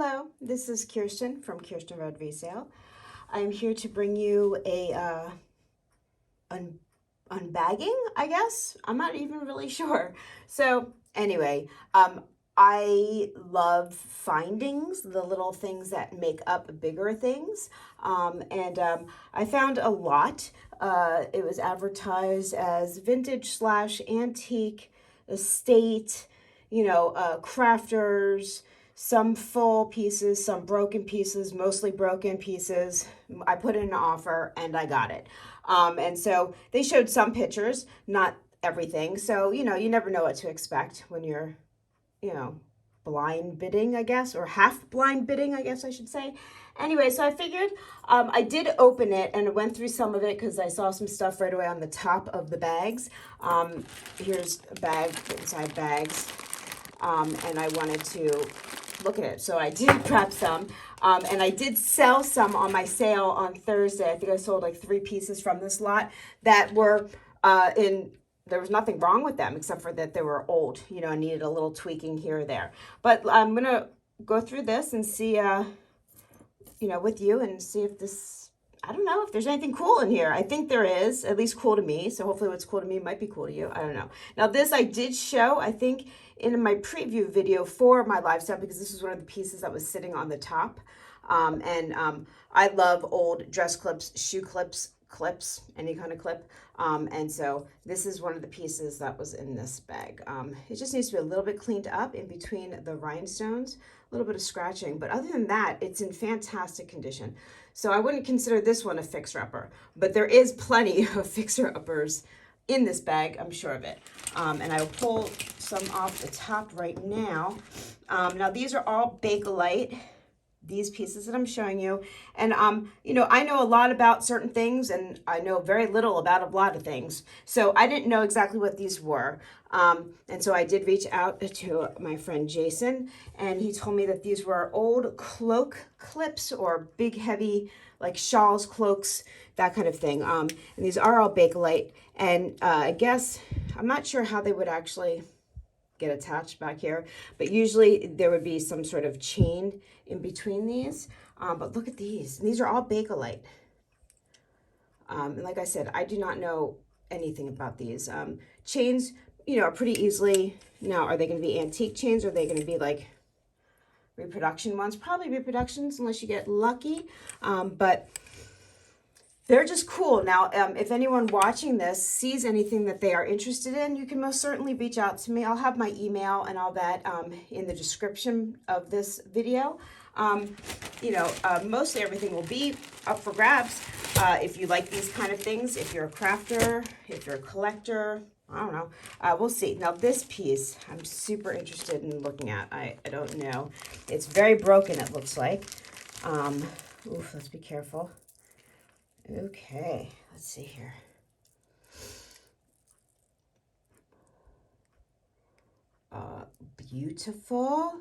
Hello, this is Kirsten from Kierstenredresale. I'm here to bring you a unbagging, I guess. I'm not even really sure. So anyway, I love findings, the little things that make up bigger things. And I found a lot. It was advertised as vintage slash antique, estate, crafters, some full pieces, some broken pieces, mostly broken pieces. I put in an offer and I got it. And so they showed some pictures, not everything. So, you never know what to expect when you're, blind bidding, I guess, or half blind bidding, I guess I should say. Anyway, so I figured I did open it and I went through some of it because I saw some stuff right away on the top of the bags. Here's a bag inside bags. And I wanted to look at it. So I did grab some. And I did sell some on my sale on Thursday. I think I sold like 3 pieces from this lot that were there was nothing wrong with them except for that they were old, and needed a little tweaking here or there. But I'm going to go through this and see, with you and see if this, I don't know if there's anything cool in here. I think there is, at least cool to me. So hopefully what's cool to me might be cool to you. I don't know. Now this I did show, I think, in my preview video for my lifestyle because this is one of the pieces that was sitting on the top. I love old dress clips, shoe clips, any kind of clip. And so this is one of the pieces that was in this bag. It just needs to be a little bit cleaned up in between the rhinestones, a little bit of scratching. But other than that, it's in fantastic condition. So I wouldn't consider this one a fixer-upper, but there is plenty of fixer-uppers in this bag, I'm sure of it. And I will pull some off the top right now. Now these are all Bakelite, these pieces that I'm showing you. And, I know a lot about certain things and I know very little about a lot of things. So I didn't know exactly what these were. And so I did reach out to my friend Jason and he told me that these were old cloak clips or big, heavy, like shawls, cloaks, that kind of thing. And these are all Bakelite. And I guess, I'm not sure how they would actually get attached back here, but usually there would be some sort of chain in between these. But look at these. These are all Bakelite. And like I said, I do not know anything about these. Chains, are pretty easily, now are they going to be antique chains or are they going to be like reproduction ones? Probably reproductions unless you get lucky. But they're just cool. Now, if anyone watching this sees anything that they are interested in, you can most certainly reach out to me. I'll have my email and all that in the description of this video. Mostly everything will be up for grabs. If you like these kind of things, if you're a crafter, if you're a collector, I don't know. We'll see. Now, this piece I'm super interested in looking at. I don't know. It's very broken, it looks like. Oof, let's be careful. Okay, let's see here. Beautiful.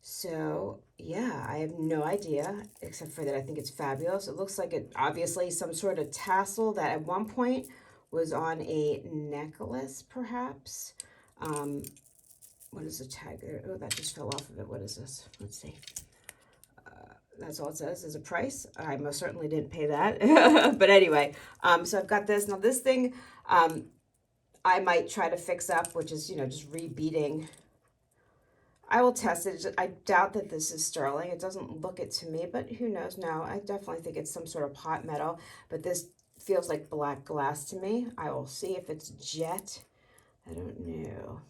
So, yeah, I have no idea, except for that I think it's fabulous. It looks like it, obviously, some sort of tassel that at one point was on a necklace, perhaps. What is the tag there? Oh, that just fell off of it. What is this? Let's see. That's all it says is a price. I most certainly didn't pay that. But anyway, so I've got this. Now this thing I might try to fix up, which is, just rebeading. I will test it. I doubt that this is sterling. It doesn't look it to me, but who knows? No, I definitely think it's some sort of pot metal. But this feels like black glass to me. I will see if it's jet. I don't know.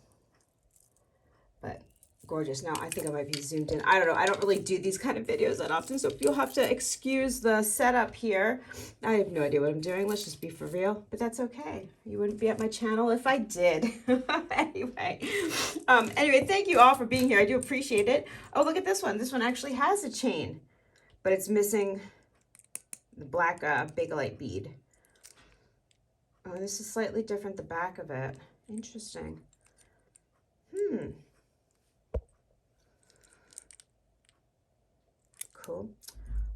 But gorgeous. Now, I think I might be zoomed in. I don't know. I don't really do these kind of videos that often, so you'll have to excuse the setup here. I have no idea what I'm doing. Let's just be for real, but that's okay. You wouldn't be at my channel if I did. Anyway, thank you all for being here. I do appreciate it. Oh, look at this one. This one actually has a chain, but it's missing the black Bakelite bead. Oh, this is slightly different, the back of it. Interesting. Cool.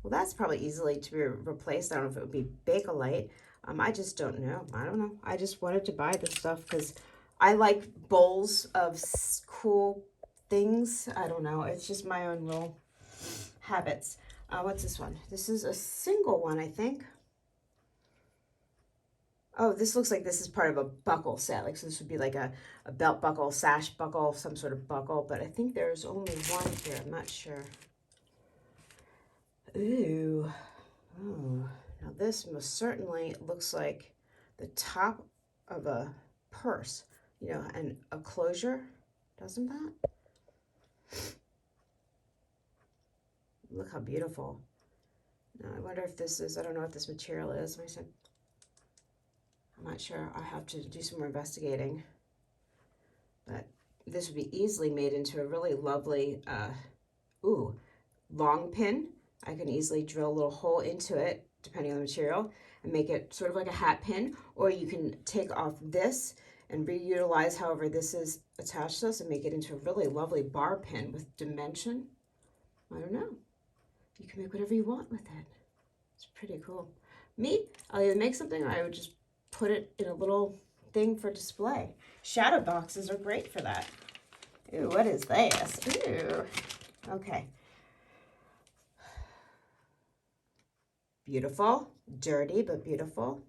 Well, that's probably easily to be replaced. I don't know if it would be Bakelite. I just don't know. I don't know. I just wanted to buy this stuff because I like bowls of cool things. I don't know. It's just my own little habits. What's this one? This is a single one, I think. Oh, this looks like this is part of a buckle set. Like, so this would be like a belt buckle, sash buckle, some sort of buckle. But I think there's only one here. I'm not sure. Ooh. Oh. Now this most certainly looks like the top of a purse, you know, and a closure, doesn't that? Look how beautiful. Now I wonder if this is, I don't know what this material is. I'm not sure. I have to do some more investigating. But this would be easily made into a really lovely, long pin. I can easily drill a little hole into it, depending on the material, and make it sort of like a hat pin. Or you can take off this and reutilize however this is attached to this and make it into a really lovely bar pin with dimension. I don't know. You can make whatever you want with it. It's pretty cool. Me, I'll either make something or I would just put it in a little thing for display. Shadow boxes are great for that. Ooh, what is this? Ooh, okay. Beautiful, dirty, but beautiful.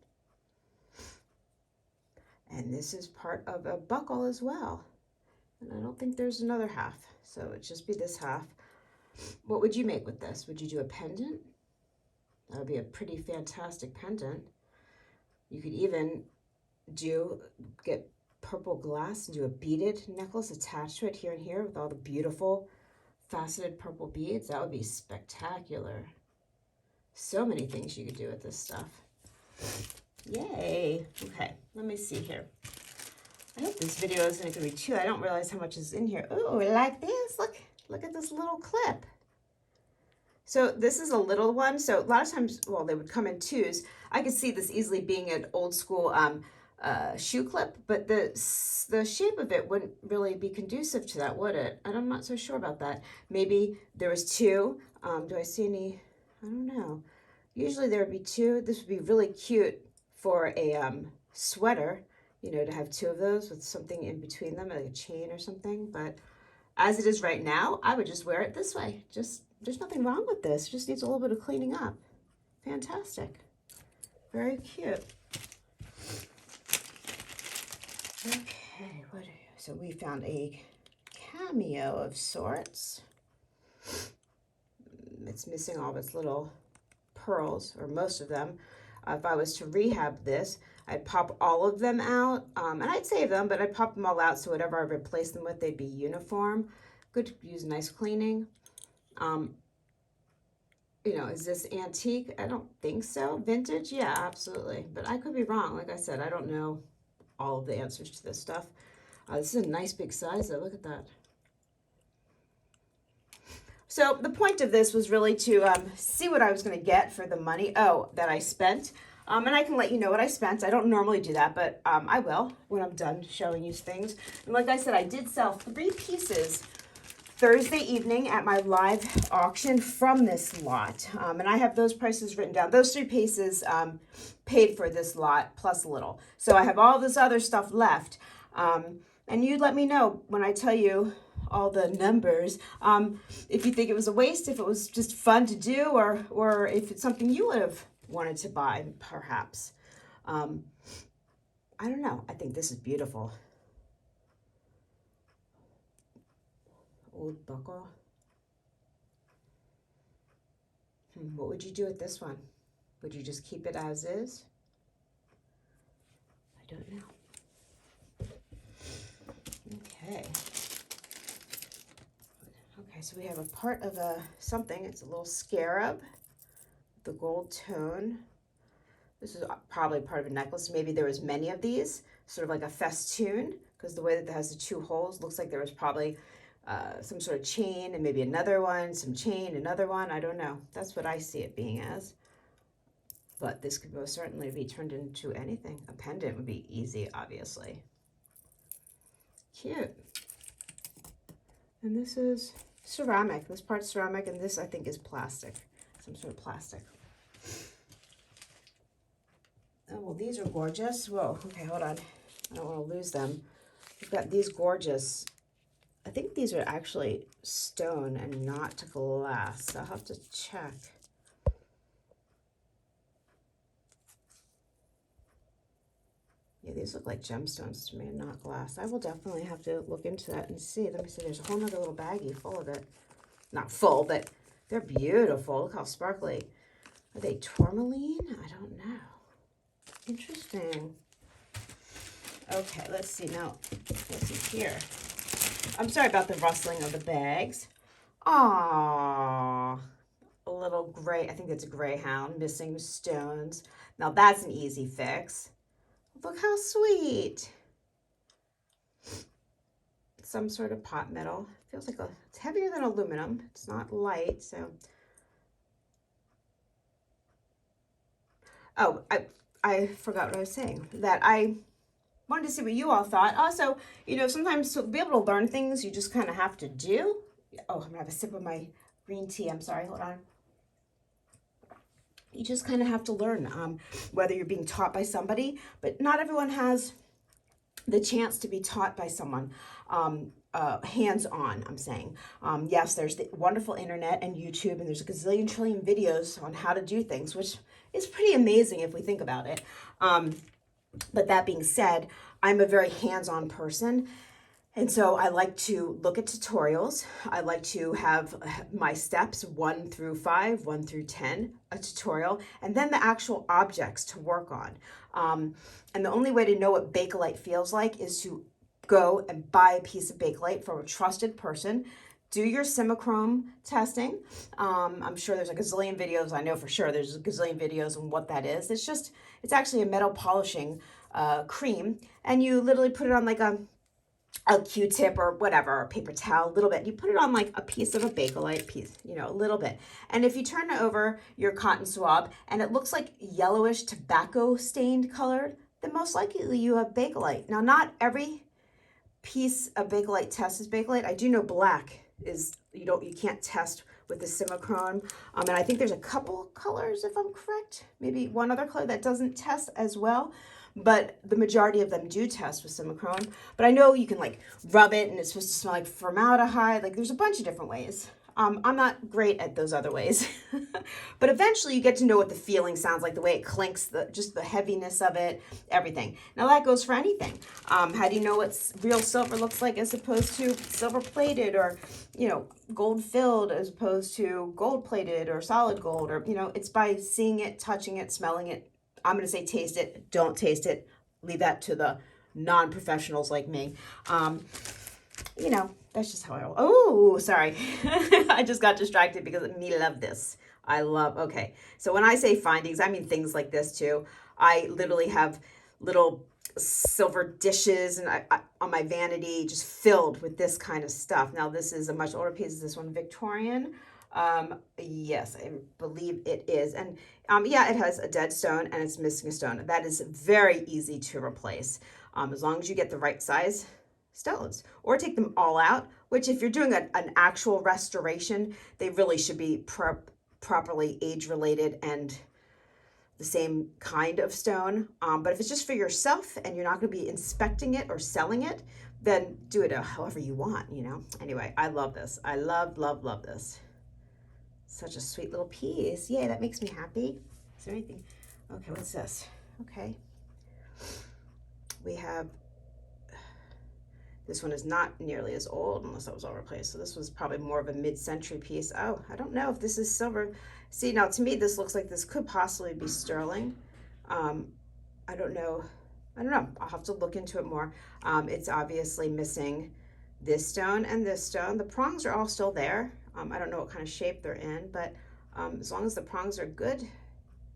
And this is part of a buckle as well. And I don't think there's another half, so it'd just be this half. What would you make with this? Would you do a pendant? That would be a pretty fantastic pendant. You could even get purple glass and do a beaded necklace attached to it here and here with all the beautiful faceted purple beads. That would be spectacular. So many things you could do with this stuff. Yay. Okay, let me see here. I hope this video isn't going to be too, I don't realize how much is in here. Ooh, like this. Look at this little clip. So this is a little one. So a lot of times, well, they would come in twos. I could see this easily being an old school shoe clip, but the shape of it wouldn't really be conducive to that, would it? And I'm not so sure about that. Maybe there was two. Do I see any? I don't know. Usually there would be two. This would be really cute for a sweater, you know, to have two of those with something in between them, like a chain or something. But as it is right now, I would just wear it this way. There's nothing wrong with this. It just needs a little bit of cleaning up. Fantastic. Very cute. Okay, so we found a cameo of sorts. It's missing all of its little pearls, or most of them. If I was to rehab this, I'd pop all of them out, and I'd save them, but I'd pop them all out so whatever I replace them with, they'd be uniform. Good to use nice cleaning. You know, is this antique? I don't think so. Vintage? Yeah, absolutely. But I could be wrong. Like I said, I don't know all of the answers to this stuff. This is a nice big size though. Look at that. So the point of this was really to see what I was going to get for the money that I spent. And I can let you know what I spent. I don't normally do that, but I will when I'm done showing you things. And like I said, I did sell 3 pieces Thursday evening at my live auction from this lot. And I have those prices written down. Those 3 pieces paid for this lot plus a little. So I have all this other stuff left. And you let me know when I tell you all the numbers, if you think it was a waste, if it was just fun to do, or if it's something you would have wanted to buy, perhaps. I don't know. I think this is beautiful. Old buckle. What would you do with this one? Would you just keep it as is? I don't know. Okay. Okay, so we have a part of something. It's a little scarab, the gold tone. This is probably part of a necklace. Maybe there was many of these, sort of like a festoon, because the way that it has the 2 holes looks like there was probably some sort of chain and maybe another one, some chain, another one. I don't know. That's what I see it being as. But this could most certainly be turned into anything. A pendant would be easy, obviously. Cute. And this is ceramic. This part's ceramic, and this I think is plastic. Some sort of plastic. Oh, well, these are gorgeous. Whoa, okay, hold on. I don't want to lose them. We've got these gorgeous I think these are actually stone and not glass. So I'll have to check. Yeah, these look like gemstones to me and not glass. I will definitely have to look into that and see. Let me see. There's a whole nother little baggie full of it. Not full, but they're beautiful. Look how sparkly. Are they tourmaline? I don't know. Interesting. Okay, let's see now. Let's see here. I'm sorry about the rustling of the bags. Aww. A little gray. I think it's a greyhound missing stones. Now that's an easy fix. Look how sweet. Some sort of pot metal. Feels like it's heavier than aluminum. It's not light, so. Oh, I forgot what I was saying. That I wanted to see what you all thought. Also, you know, sometimes to be able to learn things, you just kind of have to do. Oh, I'm going to have a sip of my green tea. I'm sorry. Hold on. You just kind of have to learn, whether you're being taught by somebody, but not everyone has the chance to be taught by someone hands-on, I'm saying. Yes, there's the wonderful internet and YouTube, and there's a gazillion trillion videos on how to do things, which is pretty amazing if we think about it. But that being said, I'm a very hands-on person. And so I like to look at tutorials. I like to have my steps 1 through 5, 1 through 10, a tutorial, and then the actual objects to work on. And the only way to know what Bakelite feels like is to go and buy a piece of Bakelite from a trusted person. Do your simichrome testing. I'm sure there's a gazillion videos. I know for sure there's a gazillion videos on what that is. It's actually a metal polishing cream, and you literally put it on like a Q-tip or whatever, or paper towel, a little bit. You put it on like a piece of a Bakelite piece, you know, a little bit. And if you turn over your cotton swab and it looks like yellowish tobacco stained colored, then most likely you have Bakelite. Now, not every piece of Bakelite tests as Bakelite. I do know black is, you can't test with the simichrome. And I think there's a couple colors, if I'm correct, maybe one other color that doesn't test as well. But the majority of them do test with simichrome. But I know you can like rub it and it's supposed to smell like formaldehyde. Like there's a bunch of different ways. I'm not great at those other ways. But eventually you get to know what the feeling sounds like, the way it clinks, just the heaviness of it, everything. Now that goes for anything. How do you know what real silver looks like as opposed to silver plated, or, you know, gold filled as opposed to gold plated or solid gold, or, you know, it's by seeing it, touching it, smelling it. I'm going to say taste it. Don't taste it. Leave that to the non-professionals like me. You know, that's just how I roll. Oh, sorry. I just got distracted because me love this. Okay. So when I say findings, I mean things like this too. I literally have little silver dishes and I on my vanity just filled with this kind of stuff. Now this is a much older piece. Is this one Victorian? Yes, I believe it is. And yeah, it has a dead stone and it's missing a stone. That is very easy to replace as long as you get the right size stones, or take them all out, which if you're doing an actual restoration, they really should be properly age related and the same kind of stone. But if it's just for yourself and you're not going to be inspecting it or selling it, then do it however you want, you know. Anyway, I love this. I love, love, love this. Such a sweet little piece. Yay, that makes me happy. Is there anything? Okay, what's this? Okay. We have, this one is not nearly as old unless that was all replaced. So this was probably more of a mid-century piece. Oh, I don't know if this is silver. See, now to me, this looks like this could possibly be sterling. I don't know. I'll have to look into it more. It's obviously missing this stone and this stone. The prongs are all still there. I don't know what kind of shape they're in, but as long as the prongs are good,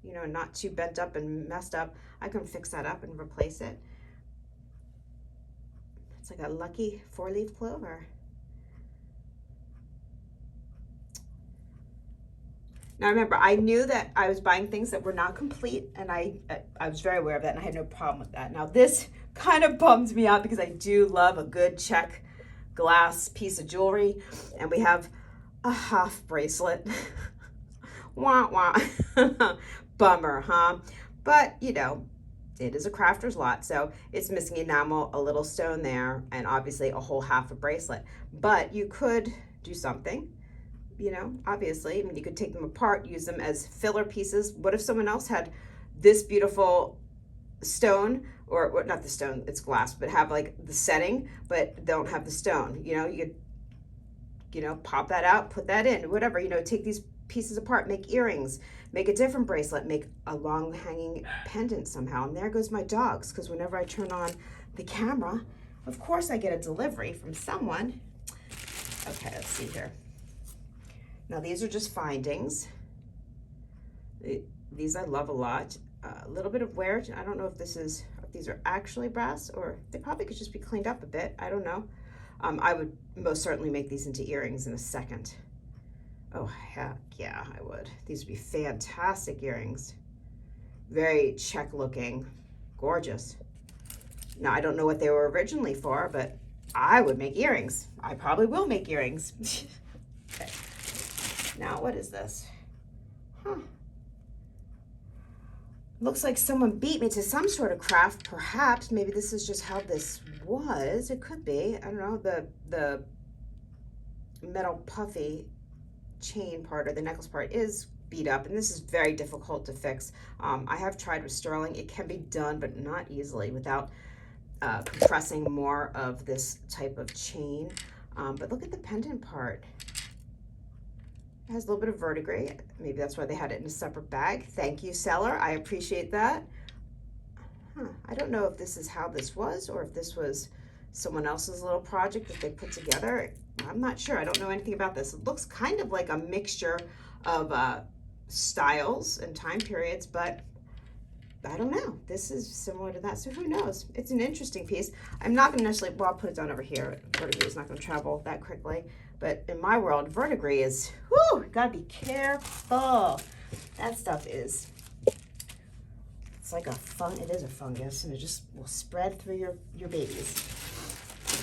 you know, not too bent up and messed up, I can fix that up and replace it. It's like a lucky 4-leaf clover. Now remember, I knew that I was buying things that were not complete, and I was very aware of that, and I had no problem with that. Now this kind of bums me out because I do love a good check glass piece of jewelry, and we have a half bracelet. Wah wah. Bummer, huh? But you know, it is a crafter's lot, so it's missing enamel, a little stone there, and obviously a whole half a bracelet. But you could do something, you know, obviously. I mean, you could take them apart, use them as filler pieces. What if someone else had this beautiful stone, or not the stone, it's glass, but have like the setting, but don't have the stone? You know, you could, you know, pop that out, put that in, whatever, you know, take these pieces apart, make earrings, make a different bracelet, make a long hanging pendant somehow. And there goes my dogs, because whenever I turn on the camera, of course I get a delivery from someone. Okay, let's see here. Now these are just findings. These I love a lot. A little bit of wear. I don't know if these are actually brass, or they probably could just be cleaned up a bit. I don't know. I would most certainly make these into earrings in a second. Oh, heck yeah, I would. These would be fantastic earrings. Very Czech looking, gorgeous. Now, I don't know what they were originally for, but I would make earrings. I probably will make earrings. Okay. Now, what is this? Huh. Looks like someone beat me to some sort of craft, perhaps. Maybe this is just how this was. It could be. I don't know. The metal puffy chain part, or the necklace part, is beat up, and this is very difficult to fix. I have tried with sterling. It can be done, but not easily without compressing more of this type of chain. But look at the pendant part. It has a little bit of verdigris. Maybe that's why they had it in a separate bag. Thank you, seller. I appreciate that. I don't know if this is how this was, or if this was someone else's little project that they put together. I'm not sure. I don't know anything about this. It looks kind of like a mixture of styles and time periods, but I don't know. This is similar to that, so who knows? It's an interesting piece. I'm not going to necessarily, well, I'll put it down over here. Verdigris is not going to travel that quickly, but in my world, verdigris is, whoo, gotta be careful. That stuff is, it's like it is a fungus, and it just will spread through your babies.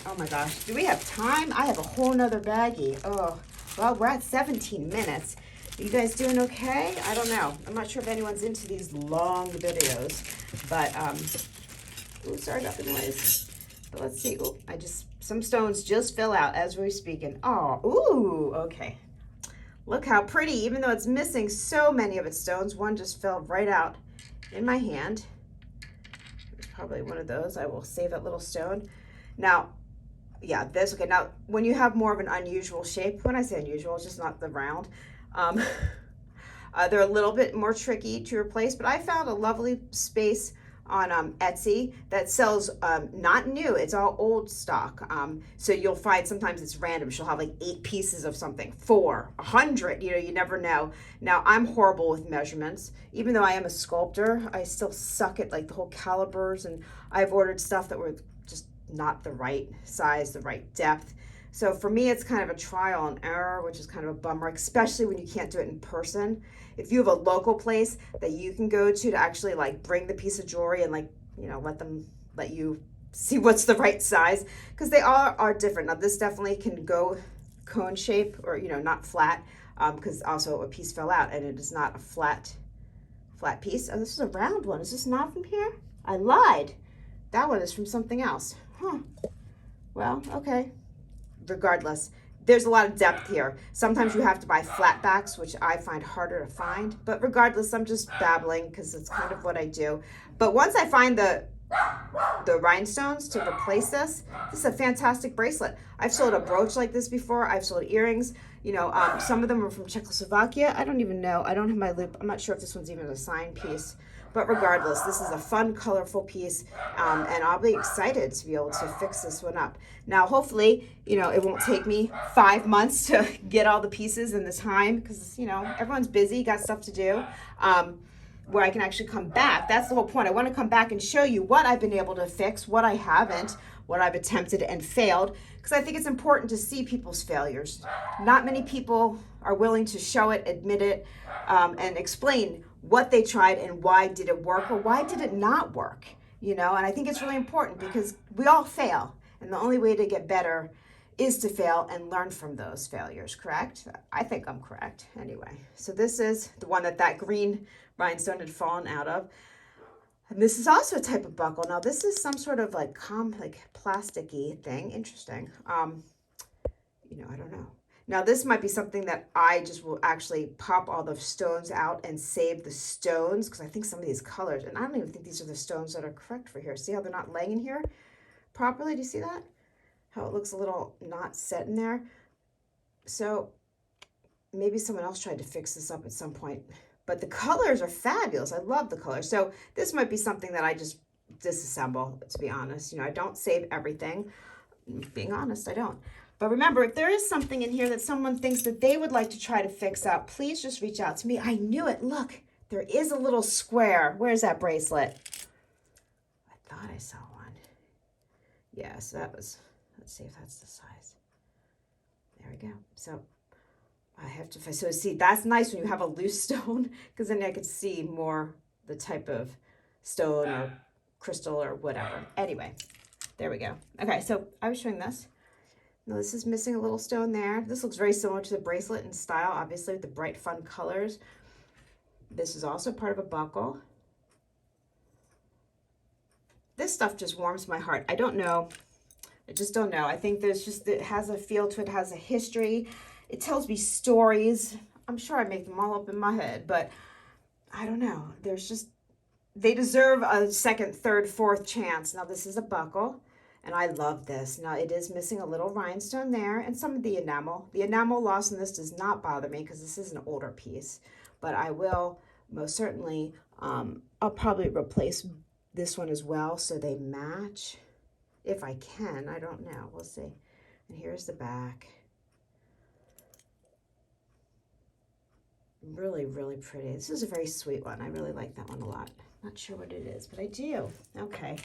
Oh my gosh, do we have time? I have a whole nother baggie. Oh, well, we're at 17 minutes. Are you guys doing okay? I don't know. I'm not sure if anyone's into these long videos, but, ooh, sorry about the noise. But let's see. Ooh, some stones just fell out as we're speaking. Oh, ooh, okay. Look how pretty, even though it's missing so many of its stones, one just fell right out in my hand. It's probably one of those. I will save that little stone. Now, yeah, this, okay, now when you have more of an unusual shape, when I say unusual, it's just not the round, they're a little bit more tricky to replace, but I found a lovely space on Etsy that sells not new, it's all old stock. So you'll find sometimes it's random. She'll have like 8 pieces of something, 4, 100, you know, you never know. Now, I'm horrible with measurements. Even though I am a sculptor, I still suck at like the whole calibers, and I've ordered stuff that were just not the right size, the right depth. So for me, it's kind of a trial and error, which is kind of a bummer, especially when you can't do it in person. If you have a local place that you can go to actually like bring the piece of jewelry and like, you know, let you see what's the right size, because they all are different. Now this definitely can go cone shape, or, you know, not flat, because also a piece fell out and it is not a flat piece. Oh, this is a round one. Is this not from here? I lied. That one is from something else. Huh. Well, okay. Regardless, there's a lot of depth here. Sometimes you have to buy flat backs, which I find harder to find. But regardless, I'm just babbling because it's kind of what I do. But once I find the rhinestones to replace this is a fantastic bracelet. I've sold a brooch like this before. I've sold earrings. You know, some of them are from Czechoslovakia. I don't even know. I don't have my loop. I'm not sure if this one's even a signed piece. But regardless, this is a fun, colorful piece, and I'll be excited to be able to fix this one up. Now, hopefully, you know, it won't take me 5 months to get all the pieces in the time, because, you know, everyone's busy, got stuff to do, where I can actually come back. That's the whole point. I want to come back and show you what I've been able to fix, what I haven't, what I've attempted and failed, because I think it's important to see people's failures. Not many people are willing to show it, admit it, and explain what they tried and why did it work or why did it not work, you know. And I think it's really important because we all fail, and the only way to get better is to fail and learn from those failures, correct? I think I'm correct anyway. So this is the one that green rhinestone had fallen out of. And this is also a type of buckle. Now this is some sort of like plasticky thing. Interesting. You know, I don't know. Now this might be something that I just will actually pop all the stones out and save the stones, because I think some of these colors, and I don't even think these are the stones that are correct for here. See how they're not laying in here properly? Do you see that? How it looks a little not set in there. So maybe someone else tried to fix this up at some point. But the colors are fabulous. I love the colors. So this might be something that I just disassemble, to be honest. You know, I don't save everything. Being honest, I don't. But remember, if there is something in here that someone thinks that they would like to try to fix up, please just reach out to me. I knew it. Look, there is a little square. Where's that bracelet? I thought I saw one. Yeah, so that was, let's see if that's the size. There we go. So I have to, so see, that's nice when you have a loose stone, because then I could see more the type of stone or crystal or whatever. Anyway, there we go. Okay, so I was showing this. Now this is missing a little stone there. This looks very similar to the bracelet in style, obviously with the bright, fun colors. This is also part of a buckle. This stuff just warms my heart. I don't know. I just don't know. I think there's just, it has a feel to it, has a history. It tells me stories. I'm sure I make them all up in my head, but I don't know. There's just, they deserve a second, third, fourth chance. Now this is a buckle. And I love this. Now it is missing a little rhinestone there and some of the enamel. The enamel loss in this does not bother me because this is an older piece. But I will most certainly, I'll probably replace this one as well so they match. If I can, I don't know. We'll see. And here's the back. Really, really pretty. This is a very sweet one. I really like that one a lot. Not sure what it is, but I do. Okay.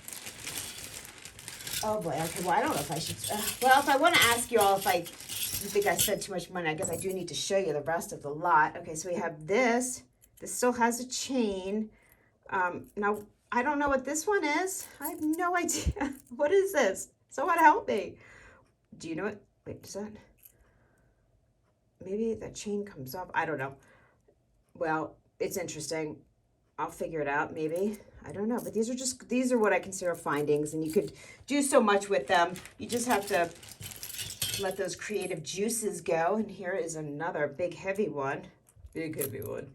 Oh boy, okay, well, I don't know if I should, well, if I want to ask you all if you think I spent too much money, I guess I do need to show you the rest of the lot. Okay, so we have this. This still has a chain. Now, I don't know what this one is. I have no idea. What is this? Someone help me. Do you know it? Wait, does that, maybe the chain comes off. I don't know. Well, it's interesting. I'll figure it out, maybe. I don't know, but these are what I consider findings, and you could do so much with them. You just have to let those creative juices go. And here is another big, heavy one. Big, heavy one.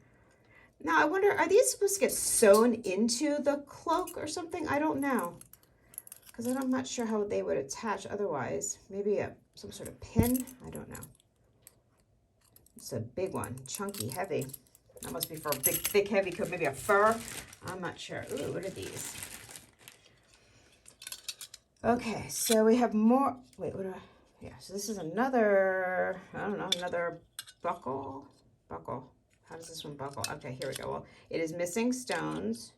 Now, I wonder, are these supposed to get sewn into the cloak or something? I don't know, because I'm not sure how they would attach otherwise. Maybe some sort of pin? I don't know. It's a big one, chunky, heavy. That must be for a big, thick, heavy coat, maybe a fur. I'm not sure. Ooh, what are these? Okay, so we have more. Wait, what do I? Yeah, so this is another, I don't know, another buckle. Buckle. How does this one buckle? Okay, here we go. Well, it is missing stones.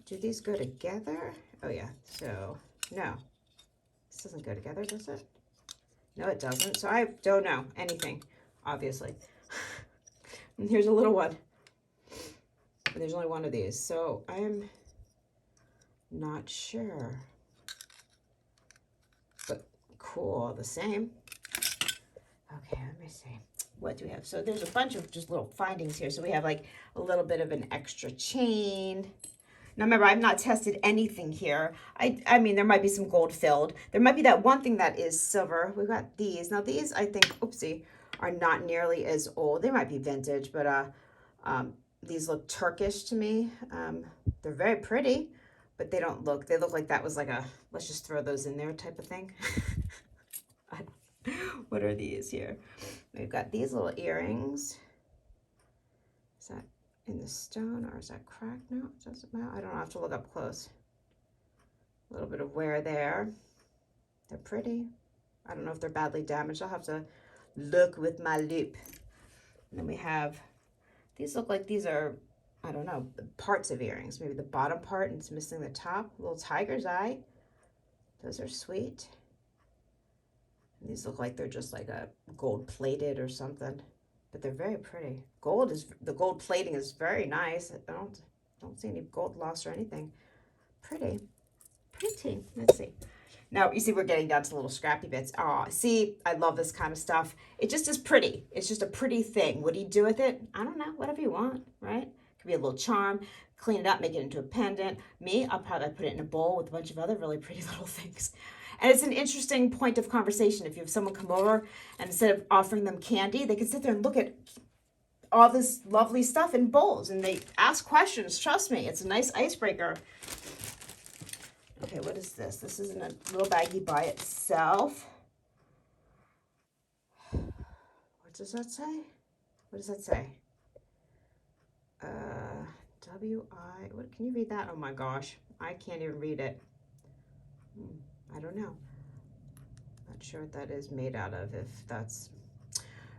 Do these go together? Oh, yeah. So, no. This doesn't go together, does it? No, it doesn't. So I don't know anything, obviously. And here's a little one. And there's only one of these. So I'm not sure. But cool, the same. Okay, let me see. What do we have? So there's a bunch of just little findings here. So we have like a little bit of an extra chain. Now remember, I've not tested anything here. I mean, there might be some gold filled. There might be that one thing that is silver. We've got these. Now these, I think, oopsie, are not nearly as old. They might be vintage, but these look Turkish to me. They're very pretty, but they look like that was like a, let's just throw those in there type of thing. What are these here? We've got these little earrings. Is that in the stone or is that cracked? No, it doesn't matter. I don't know. I have to look up close. A little bit of wear there. They're pretty. I don't know if they're badly damaged. I'll have to look with my loupe. And then we have, these look like these are, I don't know, parts of earrings. Maybe the bottom part and it's missing the top. Little tiger's eye. Those are sweet. And these look like they're just like a gold plated or something. But they're very pretty. The gold plating is very nice. I don't see any gold loss or anything. Pretty. Pretty. Let's see. Now, you see, we're getting down to little scrappy bits. Oh, see, I love this kind of stuff. It just is pretty. It's just a pretty thing. What do you do with it? I don't know. Whatever you want, right? Could be a little charm. clean it up, make it into a pendant. Me, I'll probably put it in a bowl with a bunch of other really pretty little things. And it's an interesting point of conversation. If you have someone come over and instead of offering them candy, they can sit there and look at all this lovely stuff in bowls and they ask questions. Trust me, it's a nice icebreaker. Okay, what is this? This is in a little baggie by itself. What does that say? What does that say? W-I, what, can you read that? Oh my gosh, I can't even read it. I don't know. Not sure what that is made out of, if that's,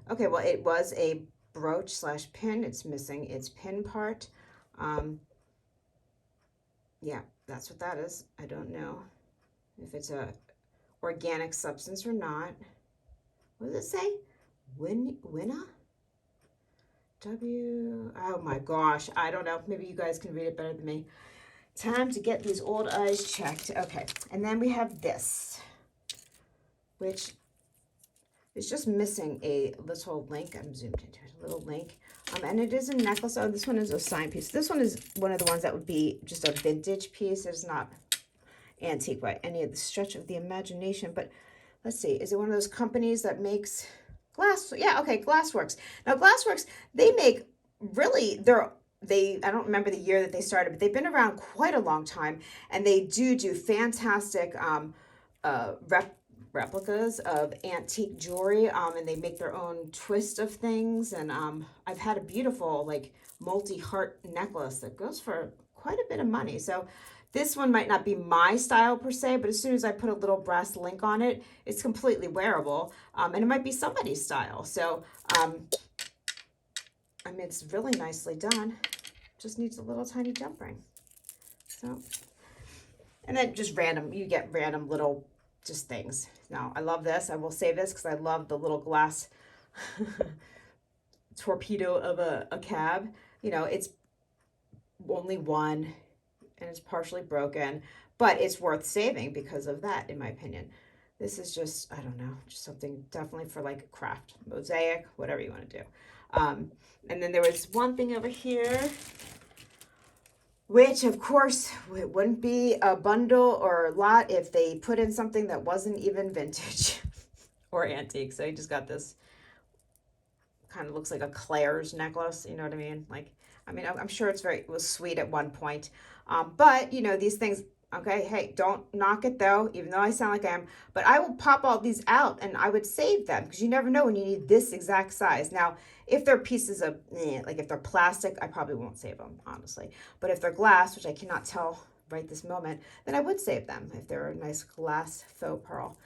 okay, well, it was a brooch slash pin. It's missing its pin part. Yeah, that's what that is. I don't know if it's a organic substance or not. What does it say? Winna? Oh my gosh, I don't know. Maybe you guys can read it better than me. Time to get these old eyes checked. Okay, and then we have this, which is just missing a little link. I'm zoomed into it, a little link. And it is a necklace. Oh, this one is a sign piece. This one is one of the ones that would be just a vintage piece. It's not antique by any of the stretch of the imagination. But let's see, is it one of those companies that makes glass? Yeah, okay, Glassworks. Now, Glassworks, they make really, I don't remember the year that they started, but they've been around quite a long time. And they do fantastic replicas of antique jewelry, and they make their own twist of things. And I've had a beautiful like multi-heart necklace that goes for quite a bit of money. So this one might not be my style per se, but as soon as I put a little brass link on it, it's completely wearable, and it might be somebody's style. So I mean, it's really nicely done. Just needs a little tiny jump ring. So, and then just random, you get random little just things. Now, I love this. I will save this because I love the little glass torpedo of a cab. You know, it's only one and it's partially broken, but it's worth saving because of that, in my opinion. This is just, I don't know, just something definitely for like a craft, mosaic, whatever you want to do. And then there was one thing over here, which of course it wouldn't be a bundle or a lot if they put in something that wasn't even vintage or antique. So you just got this kind of looks like a Claire's necklace, you know what I mean? Like, I mean, I'm sure it was sweet at one point. But you know, these things, okay, hey, don't knock it though, even though I sound like I am, but I will pop all these out and I would save them because you never know when you need this exact size. Now, if they're pieces of, like if they're plastic, I probably won't save them, honestly. But if they're glass, which I cannot tell right this moment, then I would save them if they're a nice glass faux pearl.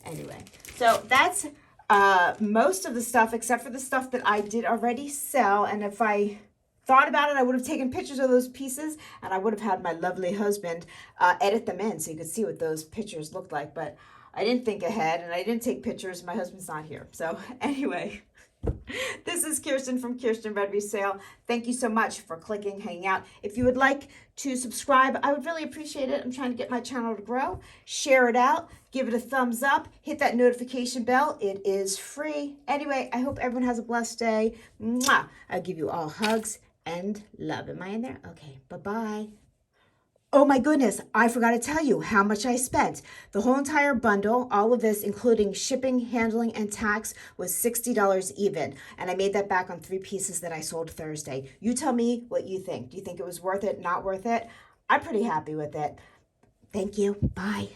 Anyway, so that's most of the stuff except for the stuff that I did already sell. And if I thought about it, I would have taken pictures of those pieces and I would have had my lovely husband edit them in so you could see what those pictures looked like. But I didn't think ahead and I didn't take pictures. My husband's not here. So anyway, this is Kirsten from Kierstenredresale. Thank you so much for clicking, hanging out. If you would like to subscribe, I would really appreciate it. I'm trying to get my channel to grow. Share it out. Give it a thumbs up. Hit that notification bell. It is free. Anyway, I hope everyone has a blessed day. Mwah! I give you all hugs and love. Am I in there? Okay, bye-bye. Oh my goodness, I forgot to tell you how much I spent. The whole entire bundle, all of this, including shipping, handling, and tax, was $60 even. And I made that back on 3 pieces that I sold Thursday. You tell me what you think. Do you think it was worth it, not worth it? I'm pretty happy with it. Thank you. Bye.